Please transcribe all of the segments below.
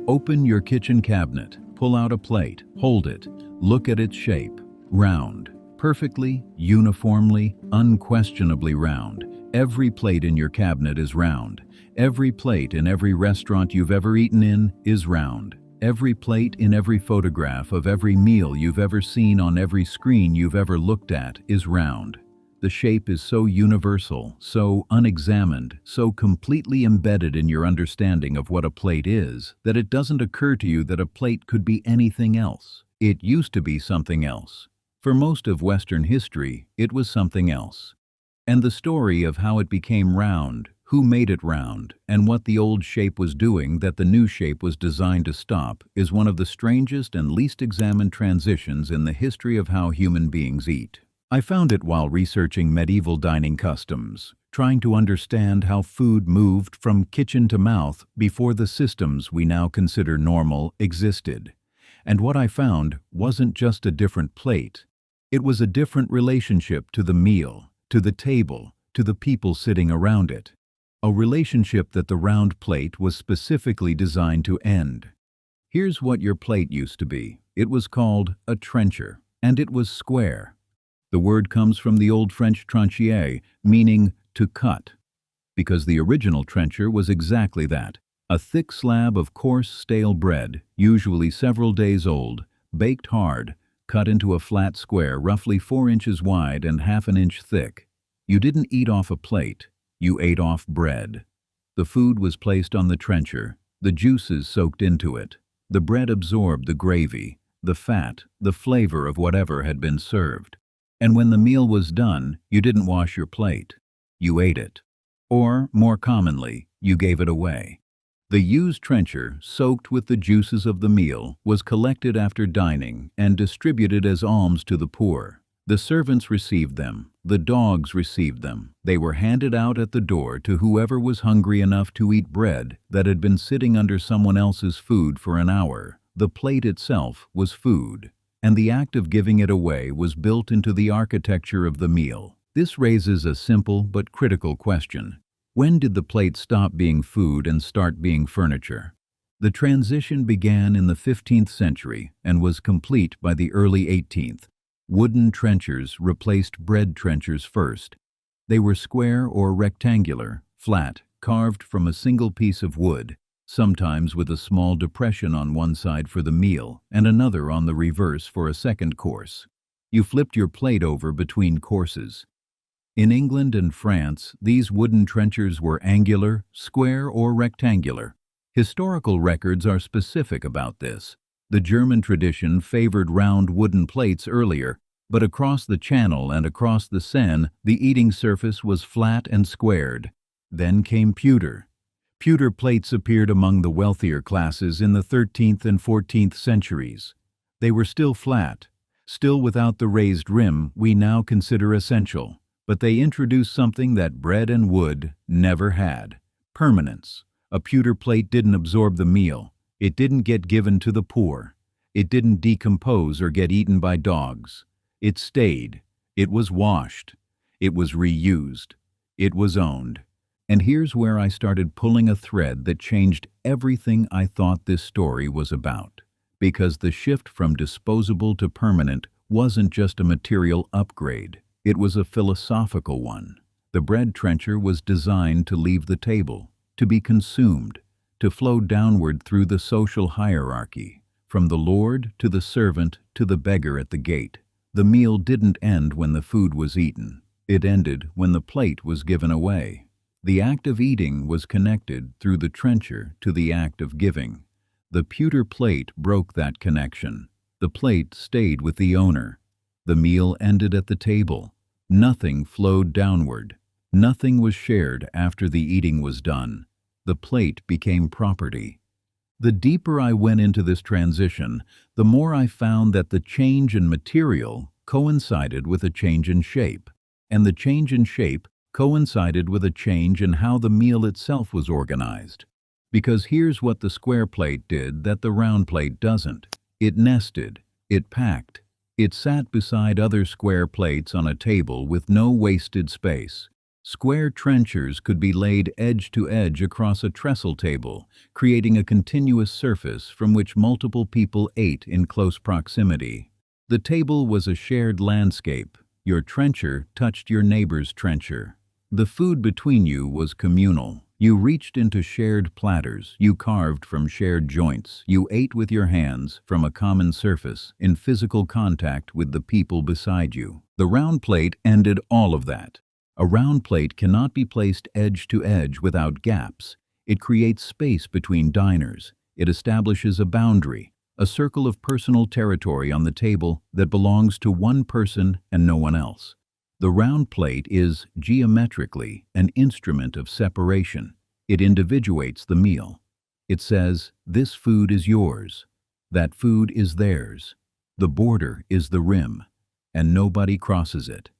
Open your kitchen cabinet, pull out a plate, hold it, look at its shape. Round. Perfectly, uniformly, unquestionably round. Every plate in your cabinet is round. Every plate in every restaurant you've ever eaten in is round. Every plate in every photograph of every meal you've ever seen on every screen you've ever looked at is round. The shape is so universal, so unexamined, so completely embedded in your understanding of what a plate is, that it doesn't occur to you that a plate could be anything else. It used to be something else. For most of Western history, it was something else. And the story of how it became round, who made it round, and what the old shape was doing that the new shape was designed to stop is one of the strangest and least examined transitions in the history of how human beings eat. I found it while researching medieval dining customs, trying to understand how food moved from kitchen to mouth before the systems we now consider normal existed. And what I found wasn't just a different plate. It was a different relationship to the meal, to the table, to the people sitting around it. A relationship that the round plate was specifically designed to end. Here's what your plate used to be. It was called a trencher, and it was square. The word comes from the Old French tranchier, meaning to cut, because the original trencher was exactly that, a thick slab of coarse, stale bread, usually several days old, baked hard, cut into a flat square roughly 4 inches wide and half an inch thick. You didn't eat off a plate, you ate off bread. The food was placed on the trencher, the juices soaked into it. The bread absorbed the gravy, the fat, the flavor of whatever had been served. And when the meal was done, you didn't wash your plate. You ate it. Or, more commonly, you gave it away. The used trencher, soaked with the juices of the meal, was collected after dining and distributed as alms to the poor. The servants received them. The dogs received them. They were handed out at the door to whoever was hungry enough to eat bread that had been sitting under someone else's food for an hour. The plate itself was food, and the act of giving it away was built into the architecture of the meal. This raises a simple but critical question. When did the plate stop being food and start being furniture? The transition began in the 15th century and was complete by the early 18th. Wooden trenchers replaced bread trenchers first. They were square or rectangular, flat, carved from a single piece of wood, sometimes with a small depression on one side for the meal and another on the reverse for a second course. You flipped your plate over between courses. In England and France, these wooden trenchers were angular, square, or rectangular. Historical records are specific about this. The German tradition favored round wooden plates earlier, but across the Channel and across the Seine, the eating surface was flat and squared. Then came pewter. Pewter plates appeared among the wealthier classes in the 13th and 14th centuries. They were still flat, still without the raised rim we now consider essential, but they introduced something that bread and wood never had: permanence. A pewter plate didn't absorb the meal. It didn't get given to the poor. It didn't decompose or get eaten by dogs. It stayed. It was washed. It was reused. It was owned. And here's where I started pulling a thread that changed everything I thought this story was about. Because the shift from disposable to permanent wasn't just a material upgrade. It was a philosophical one. The bread trencher was designed to leave the table, to be consumed, to flow downward through the social hierarchy, from the lord to the servant to the beggar at the gate. The meal didn't end when the food was eaten. It ended when the plate was given away. The act of eating was connected through the trencher to the act of giving. The pewter plate broke that connection. The plate stayed with the owner. The meal ended at the table. Nothing flowed downward. Nothing was shared after the eating was done. The plate became property. The deeper I went into this transition, the more I found that the change in material coincided with a change in shape, and the change in shape coincided with a change in how the meal itself was organized. Because here's what the square plate did that the round plate doesn't. It nested, it packed, it sat beside other square plates on a table with no wasted space. Square trenchers could be laid edge to edge across a trestle table, creating a continuous surface from which multiple people ate in close proximity. The table was a shared landscape. Your trencher touched your neighbor's trencher. The food between you was communal. You reached into shared platters, you carved from shared joints, you ate with your hands from a common surface, in physical contact with the people beside you. The round plate ended all of that. A round plate cannot be placed edge to edge without gaps. It creates space between diners. It establishes a boundary, a circle of personal territory on the table that belongs to one person and no one else. The round plate is, geometrically, an instrument of separation. It individuates the meal. It says, this food is yours. That food is theirs. The border is the rim, and nobody crosses it.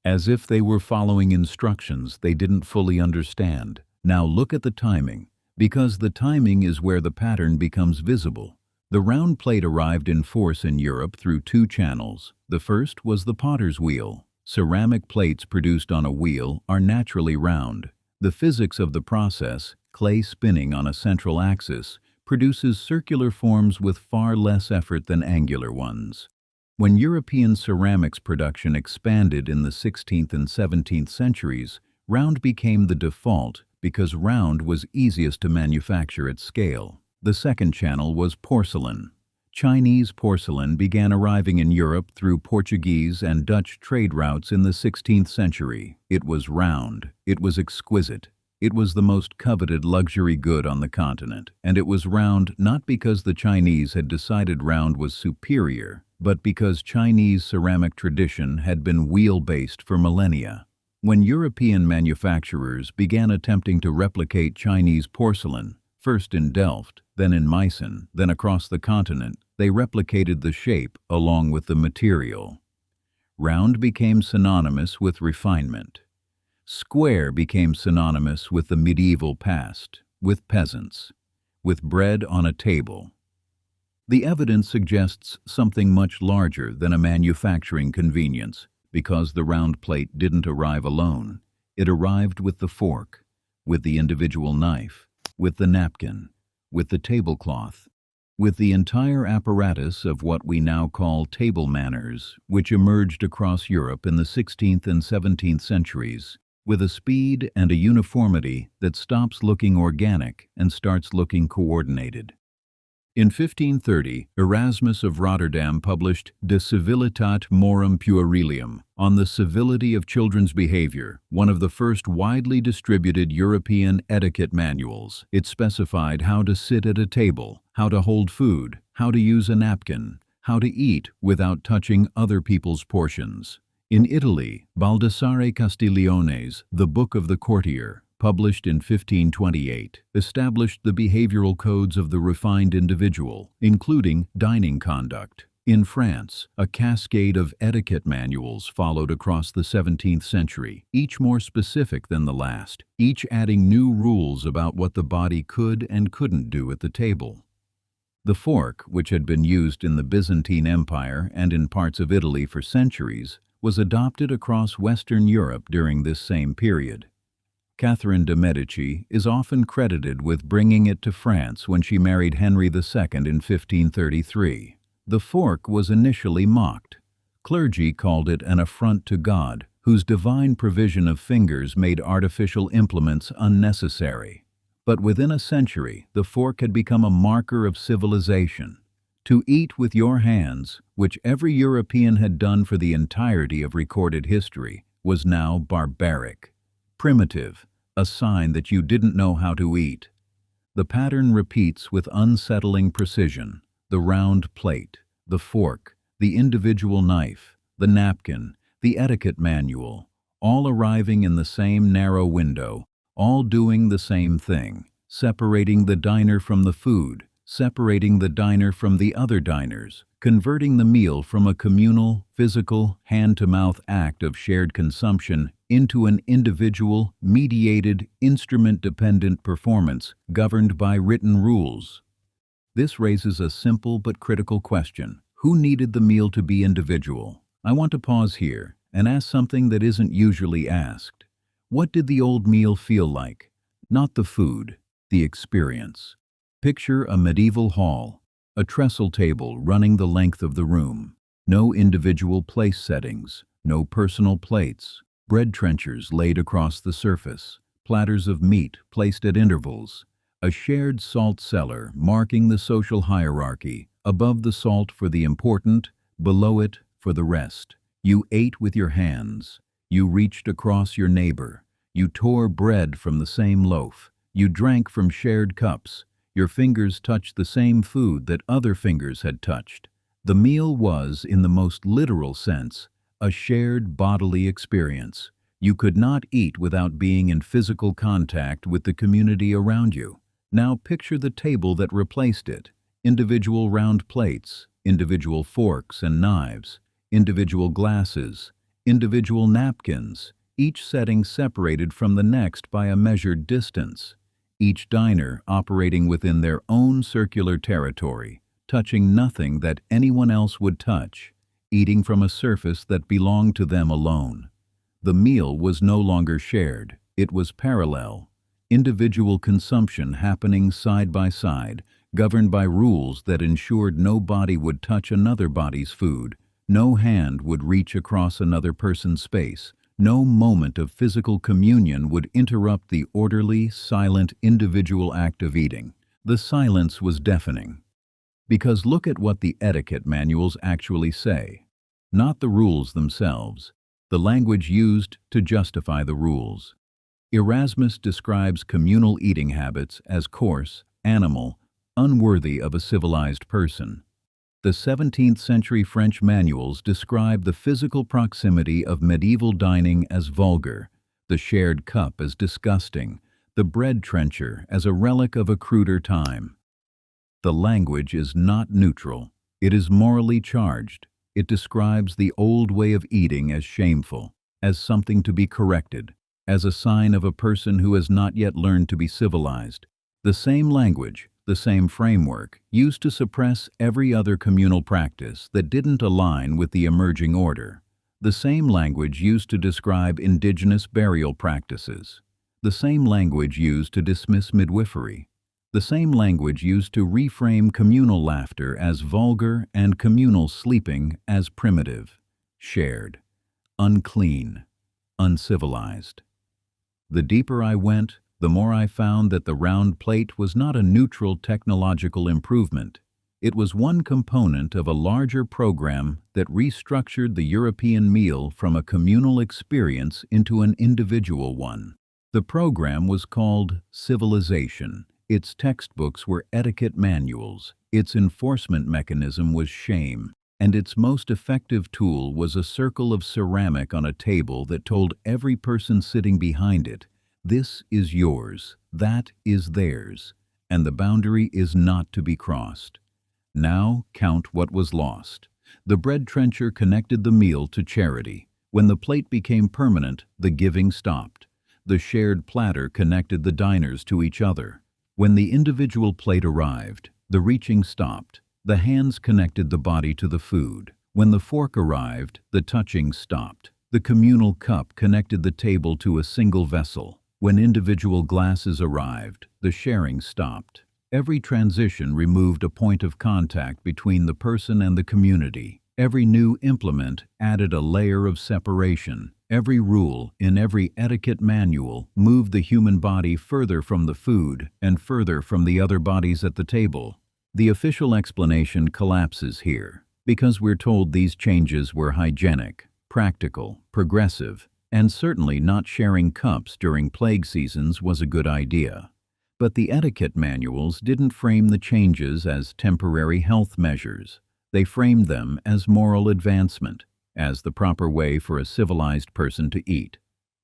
As if they were following instructions they didn't fully understand. Now look at the timing, because the timing is where the pattern becomes visible. The round plate arrived in force in Europe through two channels. The first was the potter's wheel. Ceramic plates produced on a wheel are naturally round. The physics of the process, clay spinning on a central axis, produces circular forms with far less effort than angular ones. When European ceramics production expanded in the 16th and 17th centuries, round became the default because round was easiest to manufacture at scale. The second channel was porcelain. Chinese porcelain began arriving in Europe through Portuguese and Dutch trade routes in the 16th century. It was round. It was exquisite. It was the most coveted luxury good on the continent, and it was round not because the Chinese had decided round was superior, but because Chinese ceramic tradition had been wheel-based for millennia. When European manufacturers began attempting to replicate Chinese porcelain, first in Delft, then in Meissen, then across the continent, they replicated the shape along with the material. Round became synonymous with refinement. Square became synonymous with the medieval past, with peasants, with bread on a table. The evidence suggests something much larger than a manufacturing convenience, because the round plate didn't arrive alone. It arrived with the fork, with the individual knife, with the napkin, with the tablecloth, with the entire apparatus of what we now call table manners, which emerged across Europe in the 16th and 17th centuries, with a speed and a uniformity that stops looking organic and starts looking coordinated. In 1530, Erasmus of Rotterdam published De Civilitate Morum Puerilium, on the civility of children's behavior, one of the first widely distributed European etiquette manuals. It specified how to sit at a table, how to hold food, how to use a napkin, how to eat without touching other people's portions. In Italy, Baldassare Castiglione's The Book of the Courtier, published in 1528, established the behavioral codes of the refined individual, including dining conduct. In France, a cascade of etiquette manuals followed across the 17th century, each more specific than the last, each adding new rules about what the body could and couldn't do at the table. The fork, which had been used in the Byzantine Empire and in parts of Italy for centuries, was adopted across Western Europe during this same period. Catherine de' Medici is often credited with bringing it to France when she married Henry II in 1533. The fork was initially mocked. Clergy called it an affront to God, whose divine provision of fingers made artificial implements unnecessary. But within a century, the fork had become a marker of civilization. To eat with your hands, which every European had done for the entirety of recorded history, was now barbaric. Primitive, a sign that you didn't know how to eat. The pattern repeats with unsettling precision: the round plate, the fork, the individual knife, the napkin, the etiquette manual, all arriving in the same narrow window, all doing the same thing, separating the diner from the food, separating the diner from the other diners, converting the meal from a communal, physical, hand-to-mouth act of shared consumption into an individual, mediated, instrument-dependent performance governed by written rules. This raises a simple but critical question. Who needed the meal to be individual? I want to pause here and ask something that isn't usually asked. What did the old meal feel like? Not the food, the experience. Picture a medieval hall, a trestle table running the length of the room. No individual place settings, no personal plates, bread trenchers laid across the surface, platters of meat placed at intervals, a shared salt cellar marking the social hierarchy, above the salt for the important, below it for the rest. You ate with your hands. You reached across your neighbor. You tore bread from the same loaf. You drank from shared cups. Your fingers touched the same food that other fingers had touched. The meal was, in the most literal sense, a shared bodily experience. You could not eat without being in physical contact with the community around you. Now picture the table that replaced it. Individual round plates, individual forks and knives, individual glasses, individual napkins, each setting separated from the next by a measured distance. Each diner operating within their own circular territory, touching nothing that anyone else would touch, eating from a surface that belonged to them alone. The meal was no longer shared, it was parallel. Individual consumption happening side by side, governed by rules that ensured no body would touch another body's food, no hand would reach across another person's space, no moment of physical communion would interrupt the orderly, silent, individual act of eating. The silence was deafening. Because look at what the etiquette manuals actually say. Not the rules themselves, the language used to justify the rules. Erasmus describes communal eating habits as coarse, animal, unworthy of a civilized person. The 17th century French manuals describe the physical proximity of medieval dining as vulgar, the shared cup as disgusting, the bread trencher as a relic of a cruder time. The language is not neutral. It is morally charged. It describes the old way of eating as shameful, as something to be corrected, as a sign of a person who has not yet learned to be civilized. The same language, the same framework, used to suppress every other communal practice that didn't align with the emerging order. The same language used to describe indigenous burial practices. The same language used to dismiss midwifery. The same language used to reframe communal laughter as vulgar and communal sleeping as primitive, shared, unclean, uncivilized. The deeper I went, the more I found that the round plate was not a neutral technological improvement. It was one component of a larger program that restructured the European meal from a communal experience into an individual one. The program was called Civilization. Its textbooks were etiquette manuals. Its enforcement mechanism was shame. And its most effective tool was a circle of ceramic on a table that told every person sitting behind it, "This is yours, that is theirs, and the boundary is not to be crossed." Now count what was lost. The bread trencher connected the meal to charity. When the plate became permanent, the giving stopped. The shared platter connected the diners to each other. When the individual plate arrived, the reaching stopped. The hands connected the body to the food. When the fork arrived, the touching stopped. The communal cup connected the table to a single vessel. When individual glasses arrived, the sharing stopped. Every transition removed a point of contact between the person and the community. Every new implement added a layer of separation. Every rule in every etiquette manual moved the human body further from the food and further from the other bodies at the table. The official explanation collapses here, because we're told these changes were hygienic, practical, progressive, and certainly not sharing cups during plague seasons was a good idea. But the etiquette manuals didn't frame the changes as temporary health measures. They framed them as moral advancement, as the proper way for a civilized person to eat.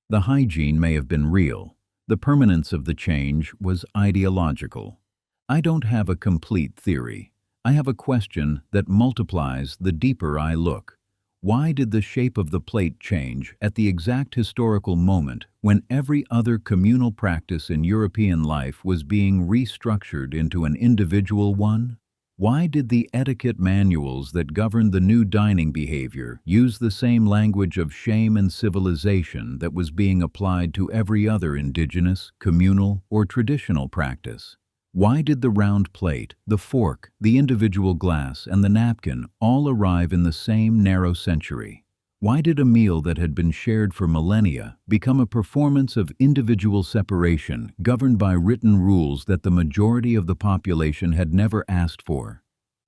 The hygiene may have been real. The permanence of the change was ideological. I don't have a complete theory. I have a question that multiplies the deeper I look. Why did the shape of the plate change at the exact historical moment when every other communal practice in European life was being restructured into an individual one? Why did the etiquette manuals that governed the new dining behavior use the same language of shame and civilization that was being applied to every other indigenous, communal, or traditional practice? Why did the round plate, the fork, the individual glass, and the napkin all arrive in the same narrow century? Why did a meal that had been shared for millennia become a performance of individual separation governed by written rules that the majority of the population had never asked for?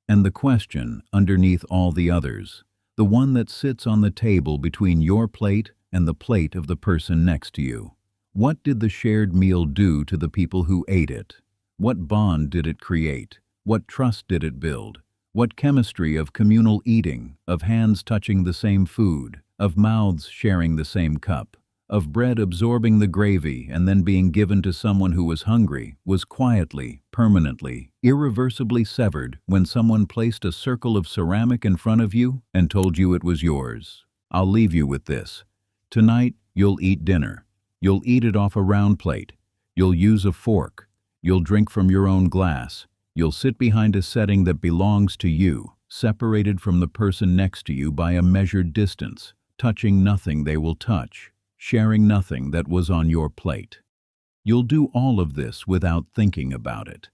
And the question, underneath all the others, the one that sits on the table between your plate and the plate of the person next to you: what did the shared meal do to the people who ate it? What bond did it create? What trust did it build? What chemistry of communal eating, of hands touching the same food, of mouths sharing the same cup, of bread absorbing the gravy and then being given to someone who was hungry, was quietly, permanently, irreversibly severed when someone placed a circle of ceramic in front of you and told you it was yours? I'll leave you with this. Tonight, you'll eat dinner. You'll eat it off a round plate. You'll use a fork. You'll drink from your own glass. You'll sit behind a setting that belongs to you, separated from the person next to you by a measured distance, touching nothing they will touch, sharing nothing that was on your plate. You'll do all of this without thinking about it,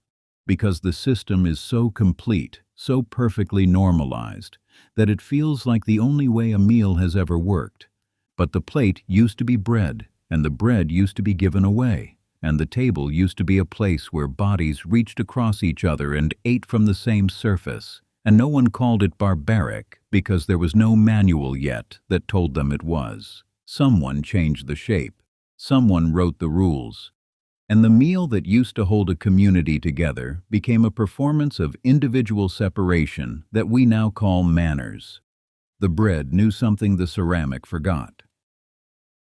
because the system is so complete, so perfectly normalized, that it feels like the only way a meal has ever worked. But the plate used to be bread, and the bread used to be given away. And the table used to be a place where bodies reached across each other and ate from the same surface, and no one called it barbaric because there was no manual yet that told them it was. Someone changed the shape. Someone wrote the rules. And the meal that used to hold a community together became a performance of individual separation that we now call manners. The bread knew something the ceramic forgot.